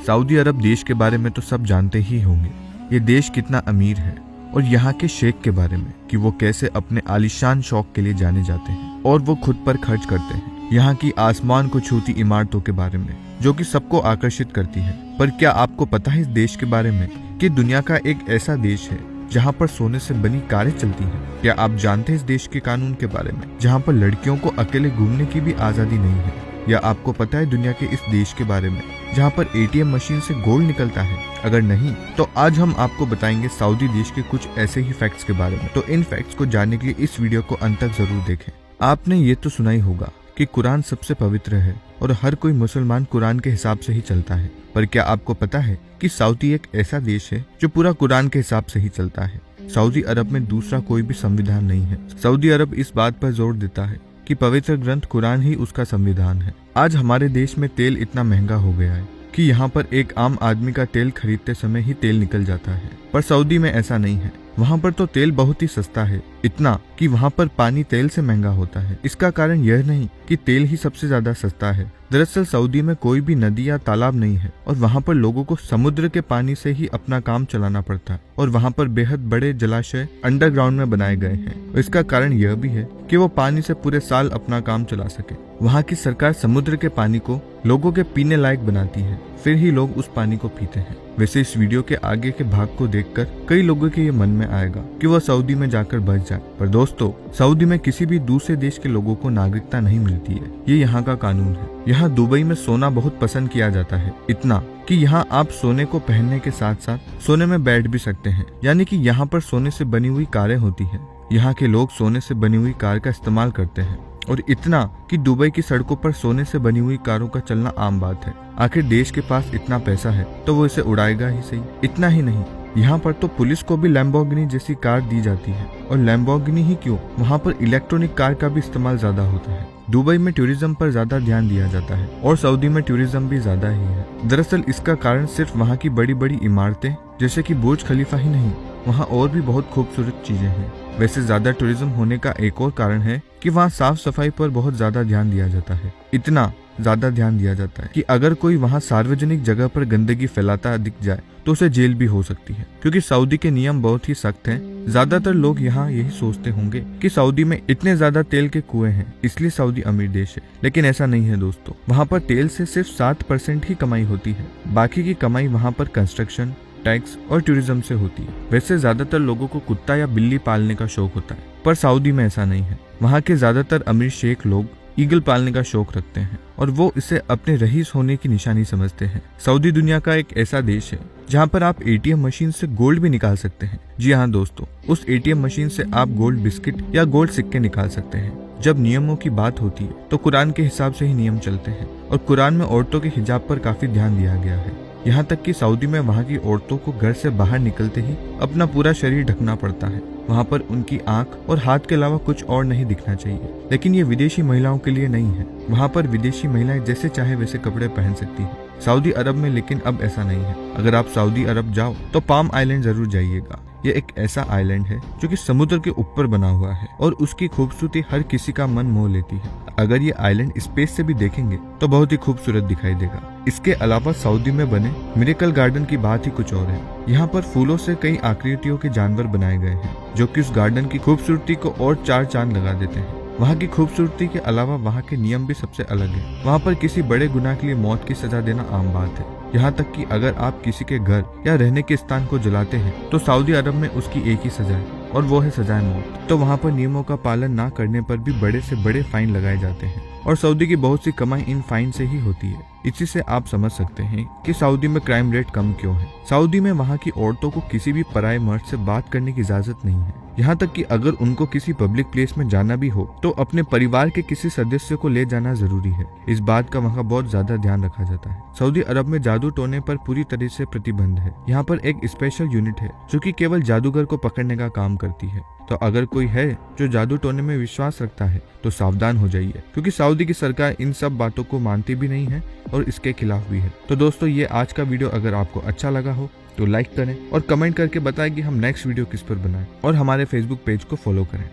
Saudi अरब देश के बारे में तो सब जानते ही होंगे। ये देश कितना अमीर है, और यहाँ के शेख के बारे में कि वो कैसे अपने आलीशान शौक के लिए जाने जाते हैं और वो खुद पर खर्च करते हैं। यहाँ की आसमान को छूती इमारतों के बारे में जो कि सबको आकर्षित करती है। पर क्या आपको पता है इस देश के बारे में कि दुनिया का एक ऐसा देश है जहाँ पर सोने से बनी कारें चलती हैं? क्या आप जानते हैं इस देश के कानून के बारे में जहाँ पर लड़कियों को अकेले घूमने की भी आजादी नहीं है? या आपको पता है दुनिया के इस देश के बारे में जहाँ पर एटीएम मशीन से गोल्ड निकलता है? अगर नहीं तो आज हम आपको बताएंगे सऊदी देश के कुछ ऐसे ही फैक्ट्स के बारे में। तो इन फैक्ट्स को जानने के लिए इस वीडियो को अंत तक जरूर देखें। आपने ये तो सुना ही होगा कि कुरान सबसे पवित्र है और हर कोई मुसलमान कुरान के हिसाब से ही चलता है। पर क्या आपको पता है कि सऊदी एक ऐसा देश है जो पूरा कुरान के हिसाब से ही चलता है? सऊदी अरब में दूसरा कोई भी संविधान नहीं है। सऊदी अरब इस बात पर जोर देता है कि पवित्र ग्रंथ कुरान ही उसका संविधान है। आज हमारे देश में तेल इतना महंगा हो गया है कि यहाँ पर एक आम आदमी का तेल खरीदते समय ही तेल निकल जाता है, पर सऊदी में ऐसा नहीं है। वहाँ पर तो तेल बहुत ही सस्ता है, इतना कि वहाँ पर पानी तेल से महंगा होता है। इसका कारण यह नहीं कि तेल ही सबसे ज्यादा सस्ता है। दरअसल सऊदी में कोई भी नदी या तालाब नहीं है और वहाँ पर लोगों को समुद्र के पानी से ही अपना काम चलाना पड़ता है। और वहाँ पर बेहद बड़े जलाशय अंडरग्राउंड में बनाए गए हैं। इसका कारण यह भी है कि वो पानी से पूरे साल अपना काम चला सके। वहाँ की सरकार समुद्र के पानी को लोगों के पीने लायक बनाती है, फिर ही लोग उस पानी को पीते हैं। वैसे इस वीडियो के आगे के भाग को देखकर कई लोगों के ये मन में आएगा कि वह सऊदी में जाकर बस जाए। पर दोस्तों, सऊदी में किसी भी दूसरे देश के लोगों को नागरिकता नहीं मिलती है। ये यहाँ का कानून है। यहाँ दुबई में सोना बहुत पसंद किया जाता है, इतना कि यहाँ आप सोने को पहनने के साथ साथ सोने में बैठ भी सकते हैं। यानी कि यहाँ पर सोने से बनी हुई कारें होती है। यहाँ के लोग सोने से बनी हुई कार का इस्तेमाल करते हैं, और इतना कि दुबई की सड़कों पर सोने से बनी हुई कारों का चलना आम बात है। आखिर देश के पास इतना पैसा है तो वो इसे उड़ाएगा ही सही। इतना ही नहीं, यहाँ पर तो पुलिस को भी लैम्बोर्गिनी जैसी कार दी जाती है। और लैम्बोर्गिनी ही क्यों, वहाँ पर इलेक्ट्रॉनिक कार का भी इस्तेमाल ज्यादा होता है। दुबई में टूरिज्म पर ज्यादा ध्यान दिया जाता है और सऊदी में टूरिज्म भी ज्यादा ही है। दरअसल इसका कारण सिर्फ वहाँ की बड़ी बड़ी इमारतें जैसे कि बुर्ज खलीफा ही नहीं, वहाँ और भी बहुत खूबसूरत चीजें हैं। वैसे ज्यादा टूरिज्म होने का एक और कारण है कि वहाँ साफ सफाई पर बहुत ज्यादा ध्यान दिया जाता है। इतना ज्यादा ध्यान दिया जाता है कि अगर कोई वहाँ सार्वजनिक जगह पर गंदगी फैलाता दिख जाए तो उसे जेल भी हो सकती है। क्योंकि सऊदी के नियम बहुत ही सख्त हैं। ज्यादातर लोग यहाँ यही सोचते होंगे कि सऊदी में इतने ज्यादा तेल के कुएं हैं इसलिए सऊदी अमीर देश है, लेकिन ऐसा नहीं है दोस्तों। वहाँ पर तेल से सिर्फ 7% ही कमाई होती है। बाकी की कमाई वहाँ पर कंस्ट्रक्शन, टैक्स और टूरिज्म से होती है। वैसे ज्यादातर लोगों को कुत्ता या बिल्ली पालने का शौक होता है, पर सऊदी में ऐसा नहीं है। वहाँ के ज्यादातर अमीर शेख लोग ईगल पालने का शौक रखते हैं और वो इसे अपने रईस होने की निशानी समझते हैं। सऊदी दुनिया का एक ऐसा देश है जहाँ पर आप एटीएम मशीन से गोल्ड भी निकाल सकते हैं। जी हाँ दोस्तों, उस एटीएम मशीन से आप गोल्ड बिस्किट या गोल्ड सिक्के निकाल सकते हैं। जब नियमों की बात होती है तो कुरान के हिसाब से ही नियम चलते हैं और कुरान में औरतों के हिजाब पर काफी ध्यान दिया गया है। यहाँ तक कि सऊदी में वहाँ की औरतों को घर से बाहर निकलते ही अपना पूरा शरीर ढकना पड़ता है। वहाँ पर उनकी आंख और हाथ के अलावा कुछ और नहीं दिखना चाहिए। लेकिन ये विदेशी महिलाओं के लिए नहीं है। वहाँ पर विदेशी महिलाएं जैसे चाहे वैसे कपड़े पहन सकती हैं। सऊदी अरब में लेकिन अब ऐसा नहीं है। अगर आप सऊदी अरब जाओ तो पाम आइलैंड जरूर जाइएगा। यह एक ऐसा आइलैंड है जो कि समुद्र के ऊपर बना हुआ है और उसकी खूबसूरती हर किसी का मन मोह लेती है। अगर ये आइलैंड स्पेस से भी देखेंगे तो बहुत ही खूबसूरत दिखाई देगा। इसके अलावा सऊदी में बने मिरेकल गार्डन की बात ही कुछ और है। यहाँ पर फूलों से कई आकृतियों के जानवर बनाए गए हैं जो कि उस गार्डन की खूबसूरती को और 4 चांद लगा देते हैं। वहाँ की खूबसूरती के अलावा वहाँ के नियम भी सबसे अलग है। वहाँ पर किसी बड़े गुनाह के लिए मौत की सजा देना आम बात है। यहाँ तक कि अगर आप किसी के घर या रहने के स्थान को जलाते हैं तो सऊदी अरब में उसकी एक ही सजा है और वो है सजाए मौत। तो वहाँ पर नियमों का पालन ना करने पर भी बड़े से बड़े फाइन लगाए जाते हैं और सऊदी की बहुत सी कमाई इन फाइन से ही होती है। इसी से आप समझ सकते हैं कि सऊदी में क्राइम रेट कम क्यों है। सऊदी में वहाँ की औरतों को किसी भी पराये मर्द से बात करने की इजाजत नहीं है। यहाँ तक कि अगर उनको किसी पब्लिक प्लेस में जाना भी हो तो अपने परिवार के किसी सदस्य को ले जाना जरूरी है। इस बात का वहाँ बहुत ज्यादा ध्यान रखा जाता है। सऊदी अरब में जादू टोने पर पूरी तरह से प्रतिबंध है। यहाँ पर एक स्पेशल यूनिट है जो कि केवल जादूगर को पकड़ने का काम करती है। तो अगर कोई है जो जादू टोने में विश्वास रखता है तो सावधान हो जाइए, क्योंकि सऊदी की सरकार इन सब बातों को मानती भी नहीं है और इसके खिलाफ भी है। तो दोस्तों, ये आज का वीडियो अगर आपको अच्छा लगा हो तो लाइक करें और कमेंट करके बताएं कि हम नेक्स्ट वीडियो किस पर बनाएं और हमारे फेसबुक पेज को फॉलो करें।